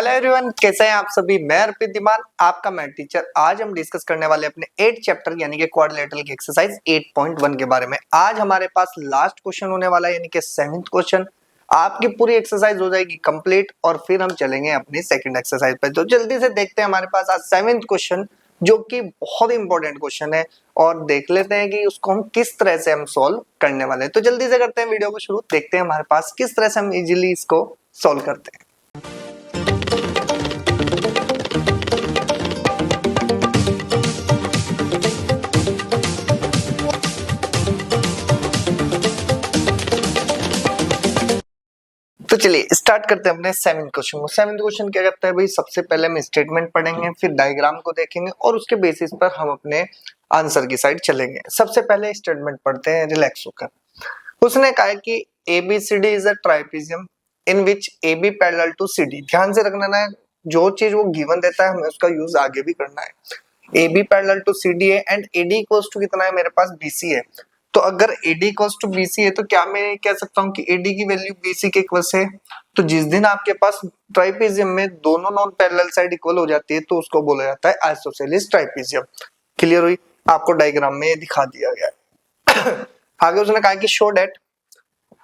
Hello everyone, कैसे हैं आप सभी। मैं अर्पित दीमान, आपका मैथ टीचर। आज हम डिस्कस करने वाले अपने 8 चैप्टर यानी कि क्वाड्रिलेटरल की एक्सरसाइज 8.1 के बारे में। आज हमारे पास लास्ट क्वेश्चन होने वाला है यानी कि 7th क्वेश्चन। आपकी पूरी एक्सरसाइज हो जाएगी कंप्लीट और फिर हम चलेंगे अपनी सेकंड एक्सरसाइज पे। तो जल्दी से देखते हैं हमारे पास आज 7th क्वेश्चन, जो कि बहुत इंपॉर्टेंट क्वेश्चन है, और देख लेते हैं कि उसको हम किस तरह से हम सॉल्व करने वाले हैं। तो जल्दी से करते हैं वीडियो को शुरू, देखते हैं हमारे पास किस तरह से हम इजीली इसको सॉल्व करते हैं। तो चलिए स्टार्ट करते हैं अपने 7th क्वेश्चन को। 7th क्वेश्चन क्या कहता है भाई, सबसे पहले हम स्टेटमेंट पढ़ेंगे, फिर डायग्राम को देखेंगे और उसके बेसिस पर हम अपने आंसर की साइड चलेंगे। सबसे पहले स्टेटमेंट पढ़ते हैं रिलैक्स होकर। उसने कहा है कि ABCD is a trapezium in which AB parallel to CD। ध्यान से रखना है, जो चीज वो गिवन देता है हमें उसका यूज आगे भी करना है। AB पैरेलल टू CD है एंड AD इक्वल्स टू कितना है, मेरे पास BC है। तो अगर AD इक्वल्स टू BC है तो क्या मैं कह सकता हूँ कि AD की वैल्यू BC के इक्वल्स है। तो जिस दिन आपके पास ट्राइपेजियम में दोनों नॉन पैरेलल साइड इक्वल हो जाती है तो उसको बोला जाता है आइसोसेलेस ट्राइपेजियम। क्लियर हुई? आपको डायग्राम में दिखा दिया गया है। आगे उसने कहा कि शो डेट,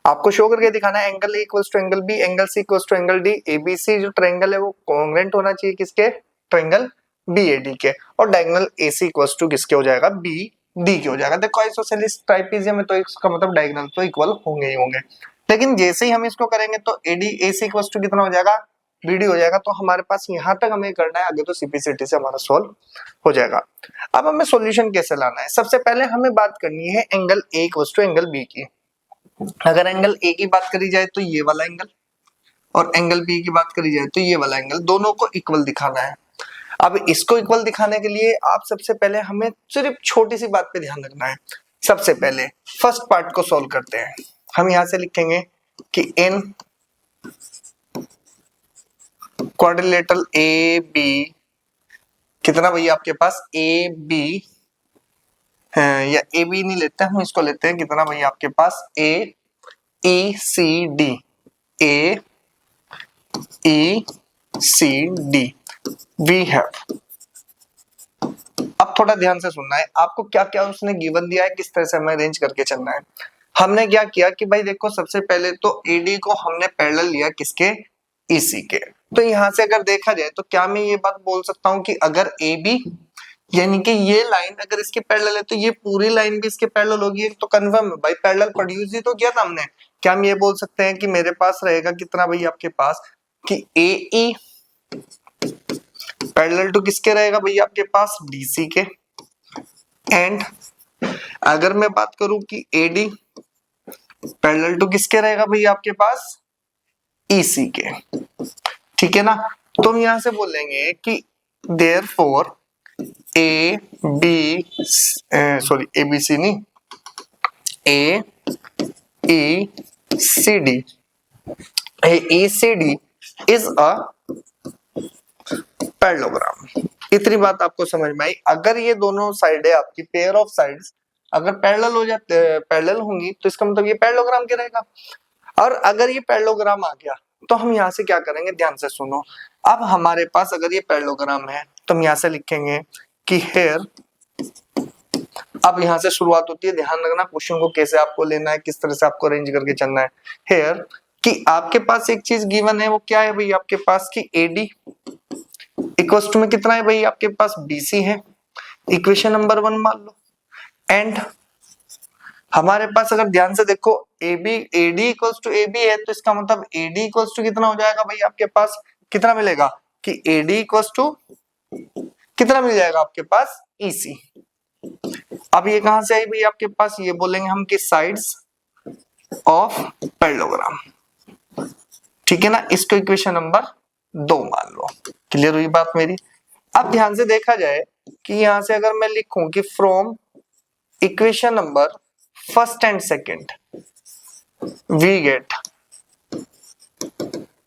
आपको शो करके दिखाना है angle A equals to angle B, angle C equals to angle D। ABC जो ट्रायंगल है वो कॉन्ग्रुएंट होना चाहिए किसके, ट्रायंगल BAD के, और डायगोनल AC इक्वल्स टू किसके हो जाएगा, BD के हो जाएगा। देखो आइसोसेलेस ट्राइपेजियम है तो इसका मतलब डायगोनल तो इक्वल होंगे ही होंगे। लेकिन जैसे ही हम इसको करेंगे तो AD AC इक्वल्स टू कितना हो जाएगा, BD हो जाएगा। तो हमारे पास यहाँ तक हमें करना है, आगे तो CPCT से हमारा सॉल्व हो जाएगा। अब हमें सॉल्यूशन कैसे लाना है, सबसे पहले हमें बात करनी है angle A equals to angle B की। अगर एंगल A की बात करी जाए तो ये वाला एंगल, और एंगल B की बात करी जाए तो ये वाला एंगल, दोनों को इक्वल दिखाना है। अब इसको इक्वल दिखाने के लिए आप सबसे पहले हमें सिर्फ छोटी सी बात पे ध्यान रखना है। सबसे पहले फर्स्ट पार्ट को सॉल्व करते हैं। हम यहां से लिखेंगे कि इन क्वाड्रिलेटरल AB, कितना भैया आपके पास AB है, या AB नहीं लेते हम इसको लेते हैं कितना भैया आपके पास AECD, AECD वी हैव। अब थोड़ा ध्यान से सुनना है, आपको क्या क्या उसने गिवन दिया है, किस तरह से हमें अरेंज करके चलना है। हमने क्या किया कि भाई देखो, सबसे पहले तो AD को हमने पैरेलल लिया किसके, EC के। तो यहां से अगर देखा जाए तो क्या मैं ये बात बोल सकता हूं कि अगर AB यानी कि ये लाइन अगर इसके पैरेलल है तो ये पूरी लाइन भी इसके पैरेलल होगी। तो कंफर्म है भाई, पैरेलल प्रोड्यूस ही तो किया था हमने। क्या हम ये बोल सकते हैं कि मेरे पास रहेगा कितना भाई आपके पास, कि AE पैरेलल टू किसके रहेगा भैया आपके पास, BC के। एंड अगर मैं बात करूं कि AD पैरेलल टू किसके रहेगा भैया आपके पास, EC के। ठीक है ना। तो हम यहां से बोलेंगे कि देयरफॉर ABC नहीं, AECD इज अ पैरेललोग्राम। इतनी बात आपको समझ में आई। अगर ये दोनों साइड है आपकी, पेयर ऑफ साइड्स अगर पैरेलल हो जाते, पैरेलल होंगी, तो इसका मतलब ये पैरेललोग्राम क्या रहेगा। और अगर ये पैरेललोग्राम आ गया तो हम यहाँ से क्या करेंगे, ध्यान से सुनो। अब हमारे पास अगर ये पैरेललोग्राम है तो हम यहाँ से लिखेंगे कि हेयर, अब यहाँ से शुरुआत होती है, ध्यान रखना क्वेश्चन को कैसे आपको लेना है, किस तरह से आपको अरेंज करके चलना है। हेयर कि आपके पास एक चीज गिवन है, वो क्या है भाई आपके पास, कि AD इक्वल्स टू में कितना है भाई आपके पास, BC है। इक्वेशन नंबर 1 मान लो। एंड हमारे पास अगर ध्यान से देखो AD इक्वल्स टू AB है, तो इसका मतलब AD इक्वल्स टू कितना हो जाएगा भाई आपके पास, कितना मिलेगा, कि AD इक्वल्स टू कितना मिल जाएगा आपके पास, EC। अब ये कहां से आई भाई आपके पास, ये बोलेंगे हम कि साइड्स ऑफ पैरेललोग्राम। ठीक है ना, इसको इक्वेशन नंबर 2 मान लो। क्लियर हुई बात मेरी। अब ध्यान से देखा जाए कि यहां से अगर मैं लिखूं कि from equation number first and second we get,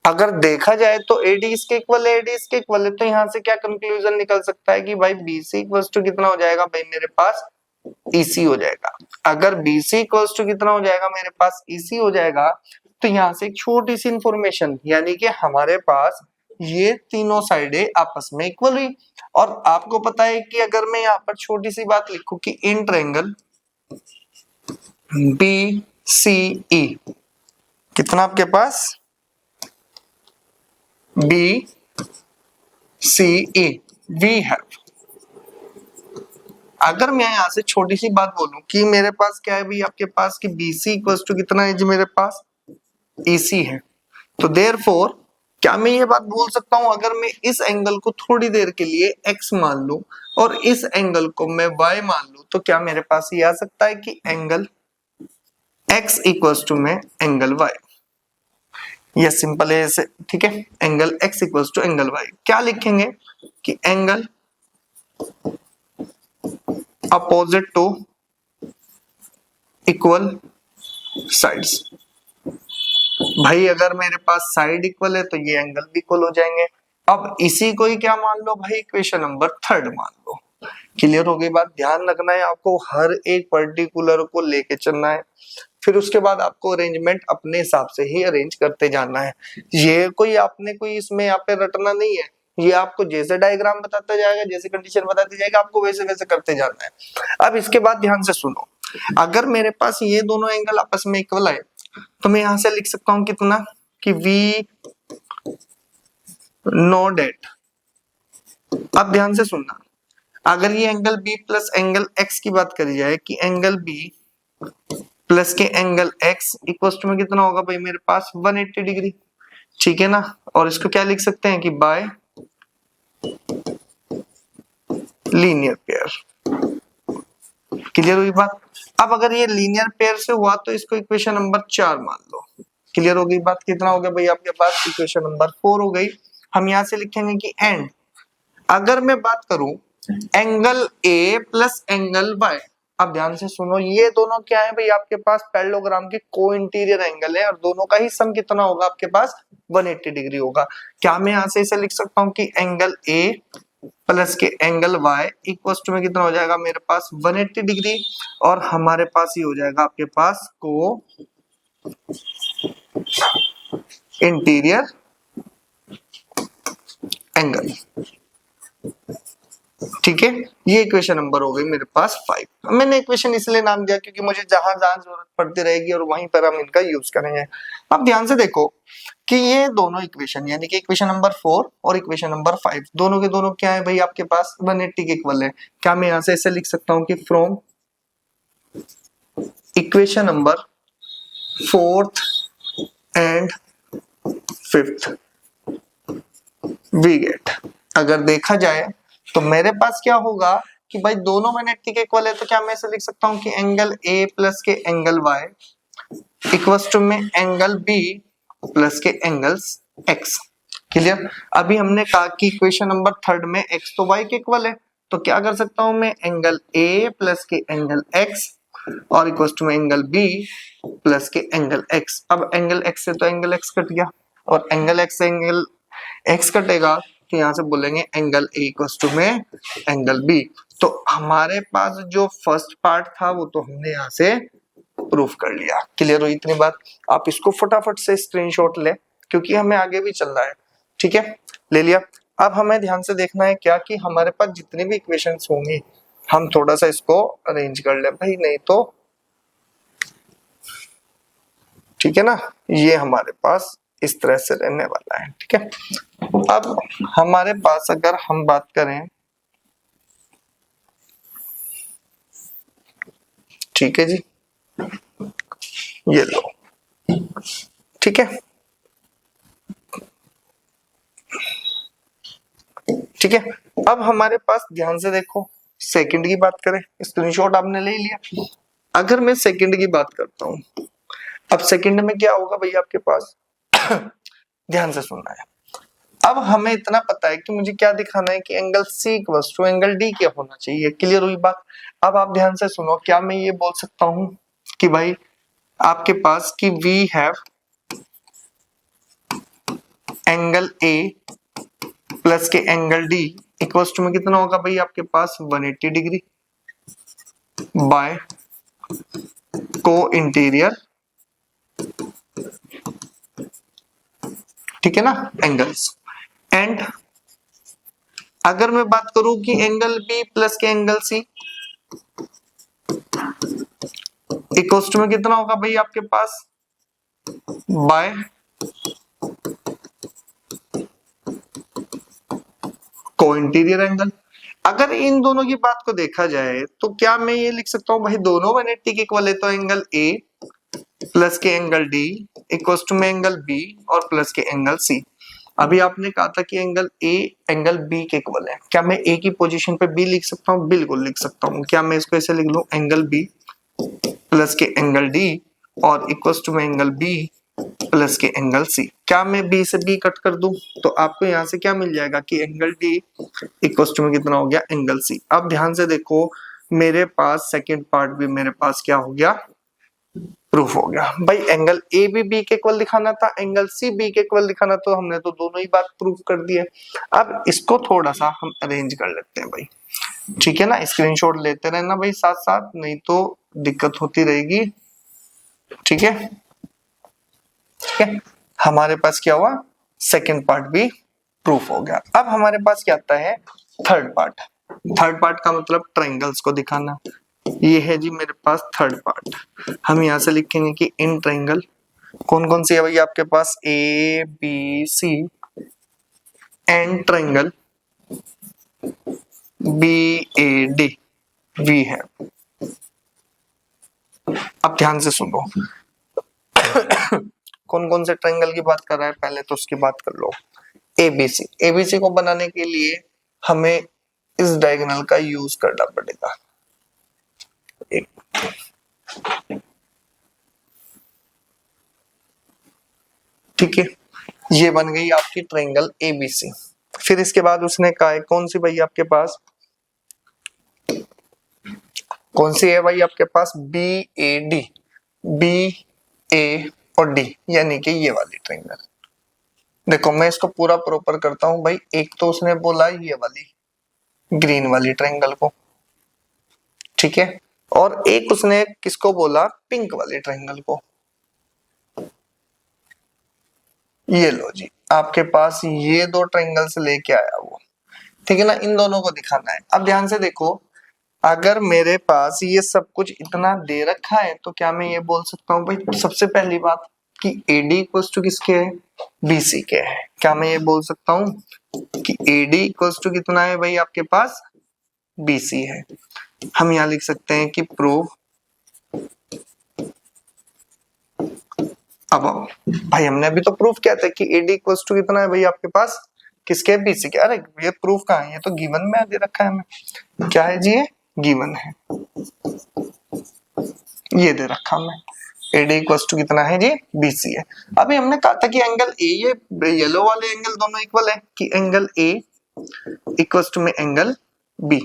अगर देखा जाए तो AD इसके इक्वल है, AD इसके इक्वल है, तो यहां से क्या कंक्लूजन निकल सकता है कि भाई BC इक्वल्स टू कितना हो जाएगा भाई मेरे पास, EC हो जाएगा। अगर BC इक्वल्स टू कितना हो जाएगा मेरे पास, EC हो जाएगा, तो यहाँ से एक छोटी सी इंफॉर्मेशन, यानी कि हमारे पास ये तीनों साइडें आपस में इक्वल हुई। और आपको पता है कि अगर मैं यहाँ पर छोटी सी बात लिखूं कि in triangle B C E, कितना आपके पास B C E, we have, अगर मैं यहां से छोटी सी बात बोलूं कि मेरे पास क्या है भाई आपके पास कि BC इक्वल्स टू कितना है जी मेरे पास EC है, तो देयरफॉर क्या मैं ये बात बोल सकता हूं अगर मैं इस एंगल को थोड़ी देर के लिए x मान लूं और इस एंगल को मैं y मान लूं, तो क्या मेरे पास ये आ सकता है कि एंगल x इक्वल्स टू में एंगल y, ये सिंपल है ऐसे, ठीक है। Angle x equals to angle y क्या लिखेंगे कि angle opposite to equal sides. भाई अगर मेरे पास साइड इक्वल है तो ये एंगल भी इक्वल हो जाएंगे। अब इसी को ही क्या मान लो भाई, इक्वेशन नंबर 3 मान लो। क्लियर हो गई बात? ध्यान रखना है आपको, हर एक पर्टिकुलर को लेके चलना है, फिर उसके बाद आपको अरेंजमेंट अपने हिसाब से ही अरेंज करते जाना है। ये कोई आपने कोई इसमें यहाँ पे रटना नहीं है, ये आपको जैसे डायग्राम बताता जाएगा, जैसे कंडीशन बताती जाएगा, आपको वैसे वैसे करते जाना है। अब इसके बाद ध्यान से सुनो, अगर मेरे पास ये दोनों एंगल आपस में इक्वल है तो मैं यहां से लिख सकता हूं कितना कि वी नो डेट। अब ध्यान से सुनना, अगर ये angle B plus angle X की बात करी जाए कि एंगल बी प्लस के एंगल एक्स इक्वल टू में कितना होगा भाई मेरे पास 180 डिग्री, ठीक है ना। और इसको क्या लिख सकते हैं कि बाय लीनियर पेयर। क्लियर हुई बात? अब अगर ये लीनियर पेयर से हुआ तो इसको इक्वेशन नंबर 4 मान लो। क्लियर हो गई बात? कितना हो गया भाई आपके पास, इक्वेशन नंबर 4 हो गई। हम यहां से लिखेंगे कि एंड अगर मैं बात करूं angle A plus angle Y, अब ध्यान से सुनो, ये दोनों क्या है भाई आपके पास पैरेललोग्राम के को इंटीरियर एंगल है और दोनों का ही सम कितना होगा आपके पास 180 डिग्री होगा। क्या मैं यहां से इसे लिख सकता हूं कि एंगल ए प्लस के एंगल y इक्वल टू में कितना हो जाएगा मेरे पास 180 डिग्री, और हमारे पास ये हो जाएगा आपके पास को इंटीरियर एंगल, ठीक है। ये इक्वेशन नंबर हो गई मेरे पास 5। मैंने इक्वेशन इसलिए नाम दिया क्योंकि मुझे जहां जहां जरूरत पड़ती रहेगी और वहीं पर हम इनका यूज करेंगे। अब ध्यान से देखो कि ये दोनों इक्वेशन यानी कि इक्वेशन नंबर 4 और इक्वेशन नंबर 5 दोनों के दोनों क्या है भाई आपके पास 180 के इक्वल है। क्या मैं यहां से ऐसे लिख सकता हूं कि from equation number 4th and 5th we get, अगर देखा जाए तो मेरे पास क्या होगा कि भाई दोनों 180 के इक्वल है, तो क्या मैं ऐसे लिख सकता हूं कि एंगल ए प्लस के एंगल वाई इक्वल्स टू में एंगल बी प्लस के एंगल्स एक्स। क्लियर? अभी हमने कहा कि इक्वेशन नंबर 3 में एक्स तो वाई के इक्वल है, तो क्या कर सकता हूं मैं एंगल ए प्लस के एंगल एक्स और इक्वल्स टू में एंगल बी प्लस के एंगल एक्स। अब एंगल एक्स से तो एंगल एक्स कट गया और एंगल एक्स से एंगल एक्स कटेगा, तो यहां से बोलेंगे एंगल ए इक्वल्स टू में एंगल बी। तो हमारे पास जो फर्स्ट पार्ट था वो तो हमने यहां से प्रूफ कर लिया। क्लियर हुई इतनी बात? आप इसको फटाफट से स्क्रीनशॉट ले क्योंकि हमें आगे भी चलना है, ठीक है। ले लिया। अब हमें ध्यान से देखना है क्या कि हमारे पास जितनी भी इक्वेशंस होंगी हम थोड़ा सा इसको अरेंज कर ले भाई, नहीं तो ठीक है ना, ये हमारे पास इस तरह से रहने वाला है, ठीक है। अब हमारे पास अगर हम बात करें, ठीक है जी, ये लो, ठीक है, ठीक है। अब हमारे पास ध्यान से देखो, सेकंड की बात करें, स्क्रीनशॉट आपने ले लिया। अगर मैं सेकंड की बात करता हूं, अब सेकंड में क्या होगा भैया आपके पास ध्यान से सुनना है। अब हमें इतना पता है कि मुझे क्या दिखाना है कि angle C equals to angle D क्या होना चाहिए। क्लियर हुई बात? अब आप ध्यान से सुनो, क्या मैं ये बोल सकता हूं कि भाई आपके पास कि we have angle A plus के एंगल डी इक्वल्स टू में कितना होगा भाई आपके पास 180 डिग्री बाय को इंटीरियर, ठीक है ना, एंगल्स। एंड अगर मैं बात करूं कि एंगल बी प्लस के एंगल सी इक्वल टू में कितना होगा भाई आपके पास बाय को इंटीरियर एंगल। अगर इन दोनों की बात को देखा जाए तो क्या मैं ये लिख सकता हूँ भाई दोनों 180 इक्वल है, तो एंगल ए प्लस के एंगल डी इक्वल टू में एंगल बी और प्लस के एंगल सी। अभी आपने कहा था कि एंगल ए एंगल बी के इक्वल है, क्या मैं ए की पोजीशन पे बी लिख सकता हूँ? बिल्कुल लिख सकता हूँ। क्या मैं इसको ऐसे लिख लूं एंगल बी प्लस के एंगल डी और इक्वल टू में एंगल बी प्लस के एंगल सी। क्या मैं बी से बी कट कर दूं तो आपको यहां से क्या मिल जाएगा कि एंगल डी इक्वल टू में कितना हो गया एंगल सी। अब ध्यान से देखो मेरे पास सेकंड पार्ट भी मेरे पास क्या हो गया प्रूफ हो गया। भाई एंगल ए भी बी के इक्वल दिखाना था, एंगल सी बी के इक्वल दिखाना, तो हमने तो दोनों ही बात प्रूफ कर दी है। अब इसको थोड़ा सा हम अरेंज कर लेते हैं भाई, ठीक है ना। स्क्रीनशॉट लेते रहना भाई साथ साथ, नहीं तो दिक्कत होती रहेगी, ठीक है। ठीक है, हमारे पास क्या हुआ सेकंड पार्ट भी प्रूफ हो गया। अब हमारे पास क्या आता है थर्ड पार्ट। थर्ड पार्ट का मतलब ट्रायंगल्स को दिखाना। ये है जी मेरे पास थर्ड पार्ट। हम यहाँ से लिखेंगे कि इन ट्रायंगल कौन कौन सी है भाई आपके पास A B C and triangle B A D we है। अब ध्यान से सुनो कौन कौन से ट्रायंगल की बात कर रहा है, पहले तो उसकी बात कर लो। एबीसी, एबीसी को बनाने के लिए हमें इस डायगोनल का यूज करना पड़ेगा। एक ठीक है, ये बन गई आपकी ट्रायंगल एबीसी। फिर इसके बाद उसने कहा है कौन सी भाई आपके पास, कौन सी है भाई आपके पास बी ए डी, बी ए और डी, यानी कि ये वाली ट्रायंगल। देखो मैं इसको पूरा प्रॉपर करता हूं भाई। एक तो उसने बोला ये वाली ग्रीन वाली ट्रायंगल को, ठीक है, और एक उसने किसको बोला पिंक वाली ट्रायंगल को। ये लो जी आपके पास ये दो ट्रायंगल से लेके आया वो, ठीक है ना। इन दोनों को दिखाना है। अब ध्यान से देखो अगर मेरे पास ये सब कुछ इतना दे रखा है तो क्या मैं ये बोल सकता हूँ भाई सबसे पहली बात कि AD इक्वल्स टू किसके है BC के है। क्या मैं ये बोल सकता हूँ कि AD इक्वल्स टू कितना है भाई आपके पास BC है। हम यहाँ लिख सकते हैं कि प्रूव अब भाई हमने अभी तो प्रूफ किया था कि AD इक्वल्स टू कितना है भाई आपके पास किसके BC के। अरे ये प्रूफ कहाँ है, ये तो गिवन में दे रखा है हमें। क्या है जी ये गिवन है, ये दे रखा हमें AD इक्वल्स टू कितना है जी BC है। अभी हमने कहा था कि एंगल A ये येलो वाले एंगल दोनों इक्वल है कि एंगल A इक्वल्स टू में एंगल B।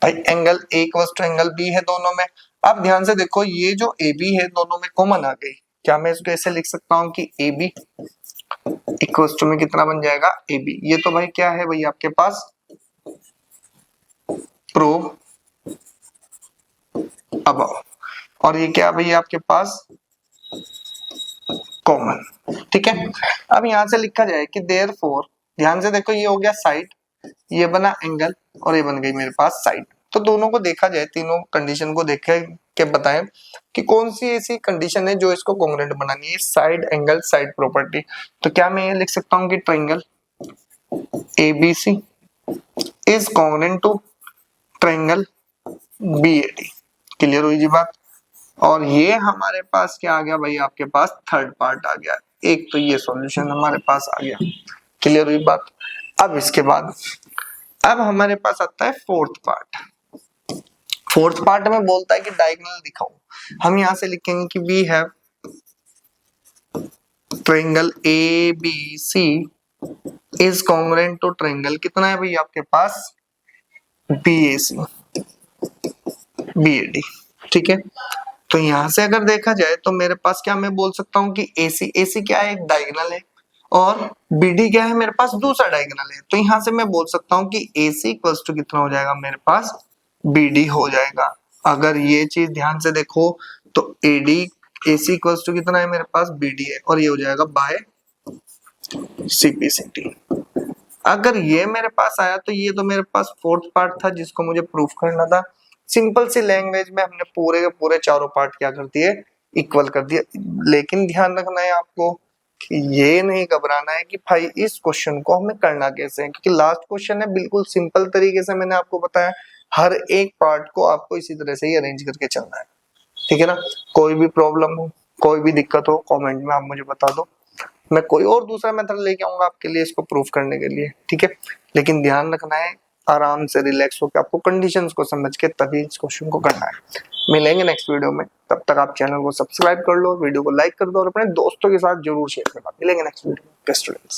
भाई angle A equals to angle B है दोनों में। अब ध्यान से देखो ये जो AB है दोनों में कॉमन आ गई। क्या मैं इसको ऐसे लिख सकता हूँ कि AB इक्वल्स टू में कितना बन जाएगा AB। ये तो भाई क्या है भाई आपके पास प्रूव अब, और ये क्या भाई आपके पास कॉमन, ठीक है। अब यहां से लिखा जाए कि देयरफॉर, ध्यान से देखो ये हो गया साइड, ये बना एंगल और ये बन गई मेरे पास साइड। तो दोनों को देखा जाए, तीनों कंडीशन को देखे के बताएं कि कौन सी ऐसी कंडीशन है जो इसको कॉन्ग्रुएंट बनानी है, साइड एंगल साइड प्रॉपर्टी। तो क्या मैं ये लिख सकता हूँ कि triangle ABC is congruent to triangle BAD। Clear हुई जी बात। और ये हमारे पास क्या आ गया भाई आपके पास थर्ड पार्ट आ गया। एक तो ये सॉल्यूशन हमारे पास आ गया। क्लियर हुई बात। अब इसके बाद अब हमारे पास आता है फोर्थ पार्ट। फोर्थ पार्ट में बोलता है कि डायगोनल दिखाओ। हम यहां से लिखेंगे कि we have triangle ABC is congruent to triangle कितना है भाई आपके पास BAC BAD, ठीक है। तो यहां से अगर देखा जाए तो मेरे पास क्या मैं बोल सकता हूँ कि AC क्या है एक डायगोनल है और BD क्या है मेरे पास दूसरा डायगोनल है। तो यहां से मैं बोल सकता हूँ कि AC इक्वल्स टू कितना हो जाएगा मेरे पास BD हो जाएगा। अगर ये चीज ध्यान से देखो तो AC इक्वल्स टू कितना है मेरे पास BD है और ये हो जाएगा बाय CPCT। अगर ये मेरे पास आया तो ये तो मेरे पास फोर्थ पार्ट था जिसको मुझे प्रूफ करना था। सिंपल सी लैंग्वेज में हमने पूरे के पूरे चारों पार्ट क्या कर दिए, इक्वल कर दिया। लेकिन ध्यान रखना है आपको कि ये नहीं घबराना है कि भाई इस क्वेश्चन को हमें करना कैसे है, क्योंकि लास्ट क्वेश्चन है बिल्कुल सिंपल तरीके से मैंने आपको बताया। हर एक पार्ट को आपको इसी तरह से ही अरेंज करके चलना है, ठीक है ना। कोई भी प्रॉब्लम हो, कोई भी दिक्कत हो, कमेंट में आप मुझे बता दो, मैं कोई और दूसरा मेथड लेके आऊंगा आपके लिए इसको प्रूफ करने के लिए, ठीक है। लेकिन ध्यान रखना है, आराम से रिलैक्स होकर आपको कंडीशंस को समझ के तभी इस क्वेश्चन को करना है। मिलेंगे नेक्स्ट वीडियो में, तब तक आप चैनल को सब्सक्राइब कर लो, वीडियो को लाइक कर दो और अपने दोस्तों के साथ जरूर शेयर करना। मिलेंगे नेक्स्ट वीडियो में।